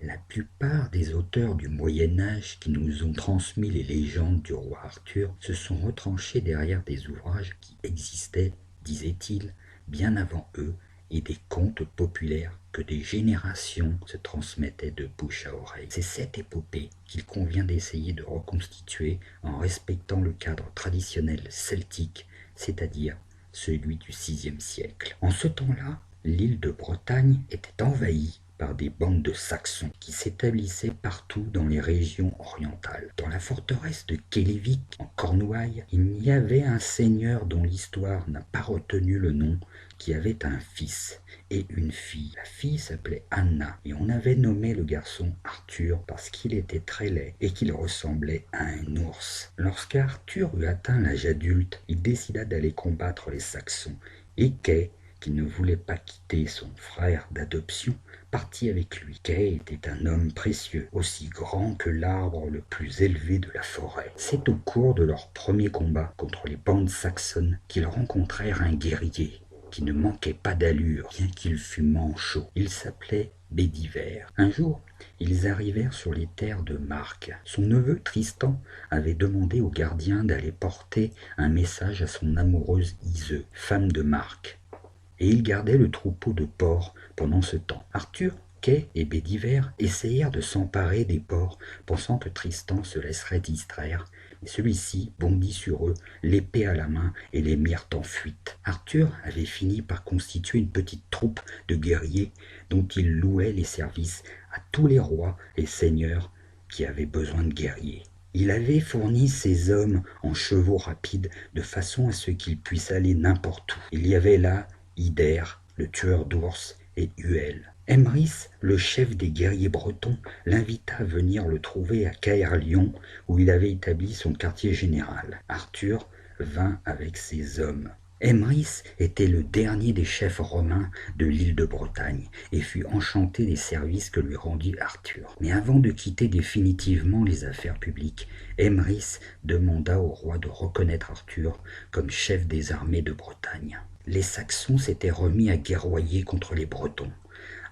La plupart des auteurs du Moyen Âge qui nous ont transmis les légendes du roi Arthur se sont retranchés derrière des ouvrages qui existaient, disaient-ils, bien avant eux, et des contes populaires que des générations se transmettaient de bouche à oreille. C'est cette épopée qu'il convient d'essayer de reconstituer en respectant le cadre traditionnel celtique, c'est-à-dire celui du VIe siècle. En ce temps-là, l'île de Bretagne était envahie par des bandes de Saxons qui s'établissaient partout dans les régions orientales. Dans la forteresse de Kélivik, en Cornouailles, il y avait un seigneur dont l'histoire n'a pas retenu le nom, qui avait un fils et une fille. La fille s'appelait Anna et on avait nommé le garçon Arthur parce qu'il était très laid et qu'il ressemblait à un ours. Lorsqu'Arthur eut atteint l'âge adulte, il décida d'aller combattre les Saxons et Kay, qui ne voulait pas quitter son frère d'adoption, partit avec lui. Kay était un homme précieux, aussi grand que l'arbre le plus élevé de la forêt. C'est au cours de leur premier combat contre les bandes saxonnes qu'ils rencontrèrent un guerrier qui ne manquait pas d'allure, bien qu'il fût manchot. Il s'appelait Bédiver. Un jour, ils arrivèrent sur les terres de Marc. Son neveu Tristan avait demandé au gardien d'aller porter un message à son amoureuse Iseux, femme de Marc, et il gardait le troupeau de porcs pendant ce temps. Arthur, Kay et Bédiver essayèrent de s'emparer des porcs, pensant que Tristan se laisserait distraire, mais celui-ci bondit sur eux, l'épée à la main, et les mirent en fuite. Arthur avait fini par constituer une petite troupe de guerriers dont il louait les services à tous les rois et seigneurs qui avaient besoin de guerriers. Il avait fourni ses hommes en chevaux rapides de façon à ce qu'ils puissent aller n'importe où. Il y avait là Ider, le tueur d'ours, et Huel. Emrys, le chef des guerriers bretons, l'invita à venir le trouver à Caerleon, où il avait établi son quartier général. Arthur vint avec ses hommes. Emrys était le dernier des chefs romains de l'île de Bretagne et fut enchanté des services que lui rendit Arthur. Mais avant de quitter définitivement les affaires publiques, Emrys demanda au roi de reconnaître Arthur comme chef des armées de Bretagne. Les Saxons s'étaient remis à guerroyer contre les Bretons.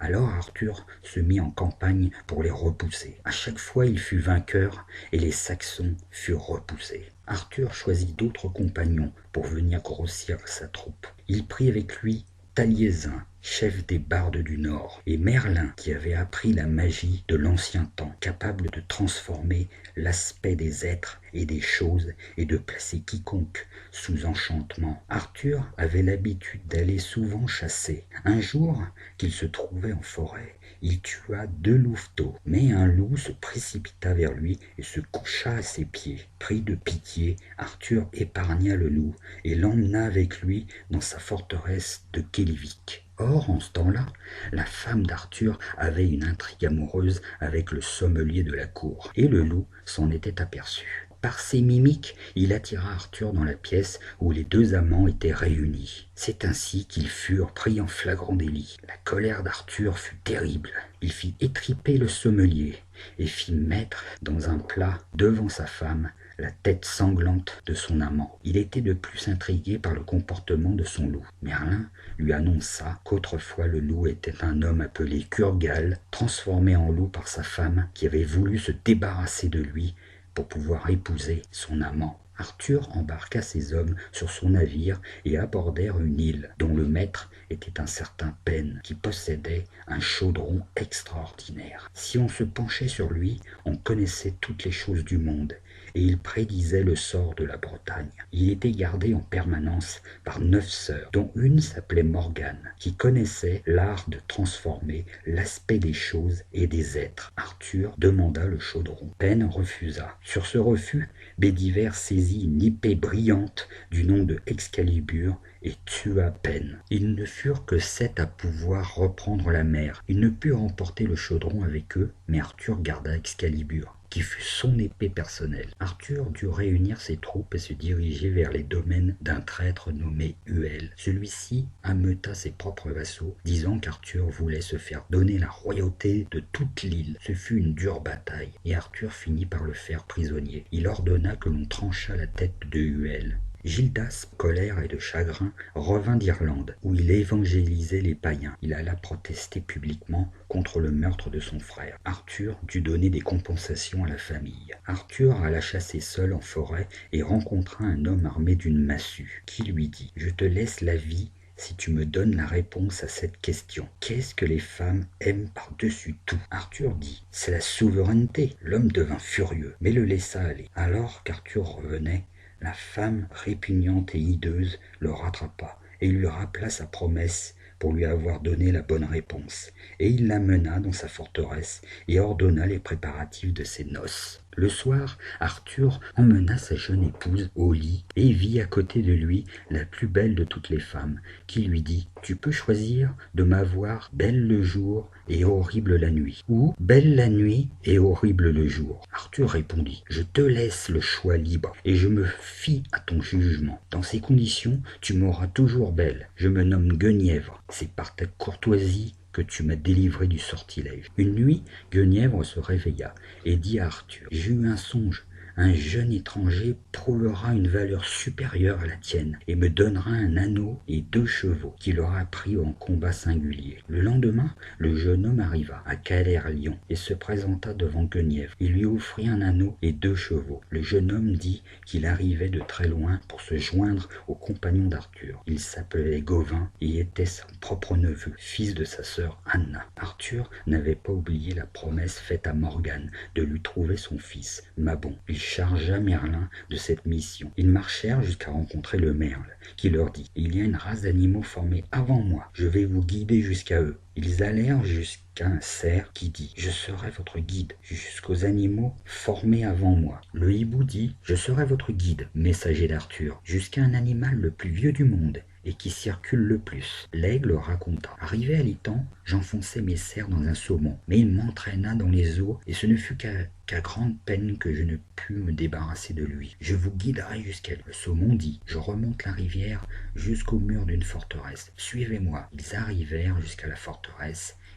Alors Arthur se mit en campagne pour les repousser. À chaque fois il fut vainqueur et les Saxons furent repoussés. Arthur choisit d'autres compagnons pour venir grossir sa troupe. Il prit avec lui Taliesin, chef des bardes du Nord, et Merlin, qui avait appris la magie de l'ancien temps, capable de transformer l'aspect des êtres et des choses et de placer quiconque sous enchantement. Arthur avait l'habitude d'aller souvent chasser. Un jour qu'il se trouvait en forêt, il tua 2 louveteaux, mais un loup se précipita vers lui et se coucha à ses pieds. Pris de pitié, Arthur épargna le loup et l'emmena avec lui dans sa forteresse de Kélivik. Or, en ce temps-là, la femme d'Arthur avait une intrigue amoureuse avec le sommelier de la cour, et le loup s'en était aperçu. Par ses mimiques, il attira Arthur dans la pièce où les 2 amants étaient réunis. C'est ainsi qu'ils furent pris en flagrant délit. La colère d'Arthur fut terrible. Il fit étriper le sommelier et fit mettre dans un plat devant sa femme la tête sanglante de son amant. Il était de plus intrigué par le comportement de son loup. Merlin lui annonça qu'autrefois le loup était un homme appelé Kurgal, transformé en loup par sa femme, qui avait voulu se débarrasser de lui pour pouvoir épouser son amant. Arthur embarqua ses hommes sur son navire et abordèrent une île dont le maître était un certain Pen qui possédait un chaudron extraordinaire. Si on se penchait sur lui, on connaissait toutes les choses du monde et il prédisait le sort de la Bretagne. Il était gardé en permanence par 9 sœurs, dont une s'appelait Morgane, qui connaissait l'art de transformer l'aspect des choses et des êtres. Arthur demanda le chaudron. Pen refusa. Sur ce refus, Bédiver saisit une épée brillante du nom de Excalibur et tua Pen. Ils ne furent que 7 à pouvoir reprendre la mer. Ils ne purent emporter le chaudron avec eux, mais Arthur garda Excalibur, qui fut son épée personnelle. Arthur dut réunir ses troupes et se diriger vers les domaines d'un traître nommé Huel. Celui-ci ameuta ses propres vassaux, disant qu'Arthur voulait se faire donner la royauté de toute l'île. Ce fut une dure bataille, et Arthur finit par le faire prisonnier. Il ordonna que l'on tranchât la tête de Huel, Gildas, colère et de chagrin, revint d'Irlande, où il évangélisait les païens. Il alla protester publiquement contre le meurtre de son frère. Arthur dut donner des compensations à la famille. Arthur alla chasser seul en forêt et rencontra un homme armé d'une massue, qui lui dit « Je te laisse la vie si tu me donnes la réponse à cette question. Qu'est-ce que les femmes aiment par-dessus tout ?» Arthur dit « C'est la souveraineté. » L'homme devint furieux, mais le laissa aller. Alors qu'Arthur revenait, la femme, répugnante et hideuse, le rattrapa et lui rappela sa promesse pour lui avoir donné la bonne réponse. Et il l'amena dans sa forteresse et ordonna les préparatifs de ses noces. Le soir, Arthur emmena sa jeune épouse au lit et vit à côté de lui la plus belle de toutes les femmes, qui lui dit « Tu peux choisir de m'avoir belle le jour et horrible la nuit, ou belle la nuit et horrible le jour. » Arthur répondit « Je te laisse le choix libre et je me fie à ton jugement. Dans ces conditions, tu m'auras toujours belle. Je me nomme Guenièvre. C'est par ta courtoisie que tu m'as délivré du sortilège. » Une nuit, Guenièvre se réveilla et dit à Arthur « J'ai eu un songe. Un jeune étranger prouvera une valeur supérieure à la tienne et me donnera un anneau et 2 chevaux qu'il aura pris en combat singulier. » Le lendemain, le jeune homme arriva à Caer-Lion et se présenta devant Guenièvre. Il lui offrit un anneau et 2 chevaux. Le jeune homme dit qu'il arrivait de très loin pour se joindre aux compagnons d'Arthur. Il s'appelait Gauvin et était son propre neveu, fils de sa sœur Anna. Arthur n'avait pas oublié la promesse faite à Morgane de lui trouver son fils, Mabon. Il chargea Merlin de cette mission. Ils marchèrent jusqu'à rencontrer le merle, qui leur dit « Il y a une race d'animaux formés avant moi, je vais vous guider jusqu'à eux. » Ils allèrent jusqu'à un cerf qui dit « Je serai votre guide jusqu'aux animaux formés avant moi. » Le hibou dit « Je serai votre guide, messager d'Arthur, jusqu'à un animal le plus vieux du monde et qui circule le plus. » L'aigle raconta. « Arrivé à l'étang, j'enfonçai mes serres dans un saumon, mais il m'entraîna dans les eaux et ce ne fut qu'à grande peine que je ne pus me débarrasser de lui. Je vous guiderai jusqu'à lui. » Le saumon dit « Je remonte la rivière jusqu'au mur d'une forteresse. Suivez-moi. » Ils arrivèrent jusqu'à la forteresse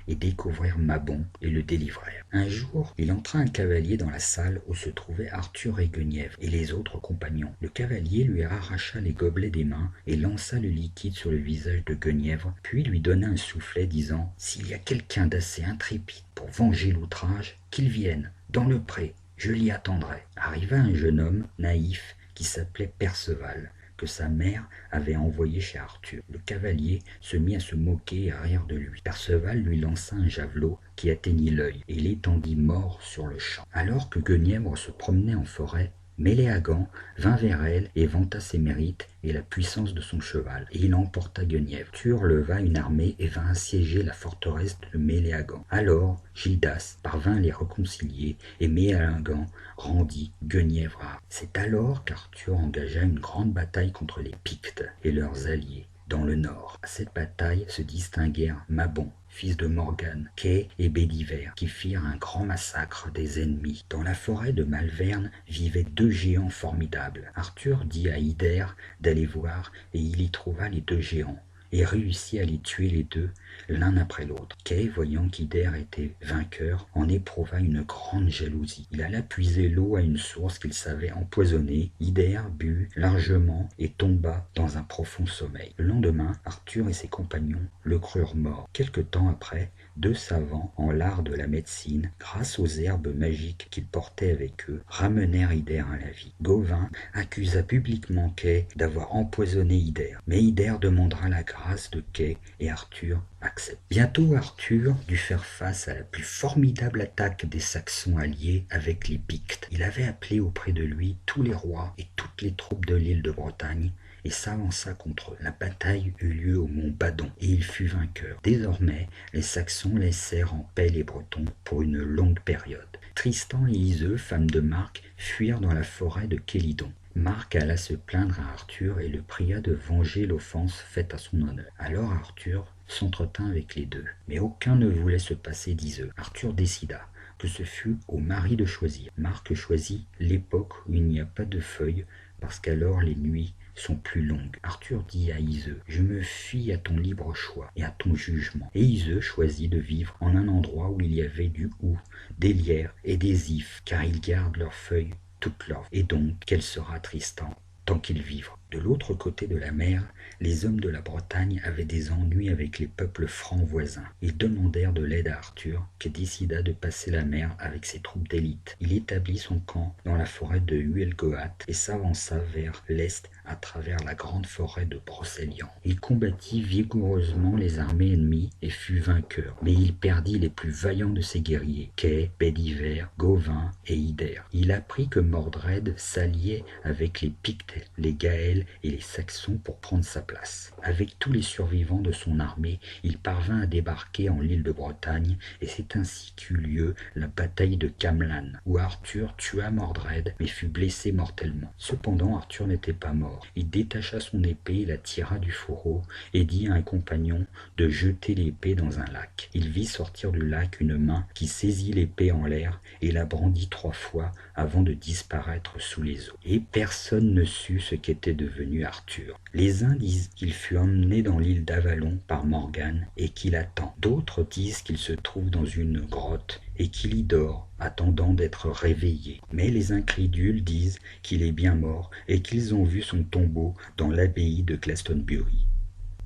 et découvrirent Mabon et le délivrèrent. Un jour, il entra un cavalier dans la salle où se trouvaient Arthur et Guenièvre et les autres compagnons. Le cavalier lui arracha les gobelets des mains et lança le liquide sur le visage de Guenièvre, puis lui donna un soufflet disant « S'il y a quelqu'un d'assez intrépide pour venger l'outrage, qu'il vienne, dans le pré, je l'y attendrai. » Arriva un jeune homme naïf qui s'appelait Perceval, que sa mère avait envoyé chez Arthur. Le cavalier se mit à se moquer et à rire de lui. Perceval lui lança un javelot qui atteignit l'œil et l'étendit mort sur le champ. Alors que Guenièvre se promenait en forêt, Méléagant vint vers elle et vanta ses mérites et la puissance de son cheval, et il emporta Guenièvre. Arthur leva une armée et vint assiéger la forteresse de Méléagant. Alors Gildas parvint à les réconcilier, et Méléagant rendit Guenièvre à Arthur. C'est alors qu'Arthur engagea une grande bataille contre les Pictes et leurs alliés dans le nord. À cette bataille se distinguèrent Mabon, fils de Morgane, Kay et Béliver, qui firent un grand massacre des ennemis. Dans la forêt de Malverne vivaient 2 géants formidables. Arthur dit à Hyder d'aller voir, et il y trouva les 2 géants, et réussit à les tuer les 2, l'un après l'autre. Kay, voyant qu'Hyder était vainqueur, en éprouva une grande jalousie. Il alla puiser l'eau à une source qu'il savait empoisonnée. Hyder but largement et tomba dans un profond sommeil. Le lendemain, Arthur et ses compagnons le crurent mort. Quelque temps après, 2 savants en l'art de la médecine, grâce aux herbes magiques qu'ils portaient avec eux, ramenèrent Hyder à la vie. Gauvin accusa publiquement Kay d'avoir empoisonné Hyder, mais Hyder demandera la grâce de Kay et Arthur accepte. Bientôt Arthur dut faire face à la plus formidable attaque des Saxons alliés avec les Pictes. Il avait appelé auprès de lui tous les rois et toutes les troupes de l'île de Bretagne et s'avança contre eux. La bataille eut lieu au mont Badon et il fut vainqueur. Désormais, les Saxons laissèrent en paix les Bretons pour une longue période. Tristan et Iseux, femmes de Marc, fuirent dans la forêt de Kélidon. Marc alla se plaindre à Arthur et le pria de venger l'offense faite à son honneur. Alors Arthur s'entretint avec les 2, mais aucun ne voulait se passer d'Iseux. Arthur décida que ce fut au mari de choisir. Marc choisit l'époque où il n'y a pas de feuilles, parce qu'alors les nuits sont plus longues. Arthur dit à Iseux « Je me fie à ton libre choix et à ton jugement. » Et Iseux choisit de vivre en un endroit où il y avait du houx, des lierres et des ifs, car ils gardent leurs feuilles toute leur vie. Et donc, quel sera Tristan tant qu'ils vivrent. De l'autre côté de la mer, les hommes de la Bretagne avaient des ennuis avec les peuples francs voisins. Ils demandèrent de l'aide à Arthur, qui décida de passer la mer avec ses troupes d'élite. Il établit son camp dans la forêt de Huelgoat et s'avança vers l'est à travers la grande forêt de Brocéliande. Il combattit vigoureusement les armées ennemies et fut vainqueur, mais il perdit les plus vaillants de ses guerriers, Kay, Bedivere, Gauvin et Hyder. Il apprit que Mordred s'alliait avec les Pictes, les Gaëls et les Saxons pour prendre sa place. Avec tous les survivants de son armée, il parvint à débarquer en l'île de Bretagne et c'est ainsi qu'eut lieu la bataille de Camlann, où Arthur tua Mordred mais fut blessé mortellement. Cependant, Arthur n'était pas mort. Il détacha son épée, la tira du fourreau et dit à un compagnon de jeter l'épée dans un lac. Il vit sortir du lac une main qui saisit l'épée en l'air et la brandit 3 fois avant de disparaître sous les eaux. Et personne ne sut ce qu'était devenu Arthur. Les uns disent qu'il fut emmené dans l'île d'Avalon par Morgane et qu'il attend. D'autres disent qu'il se trouve dans une grotte et qu'il y dort, attendant d'être réveillé. Mais les incrédules disent qu'il est bien mort et qu'ils ont vu son tombeau dans l'abbaye de Glastonbury.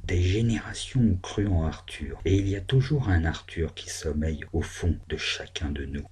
Des générations ont cru en Arthur, et il y a toujours un Arthur qui sommeille au fond de chacun de nous.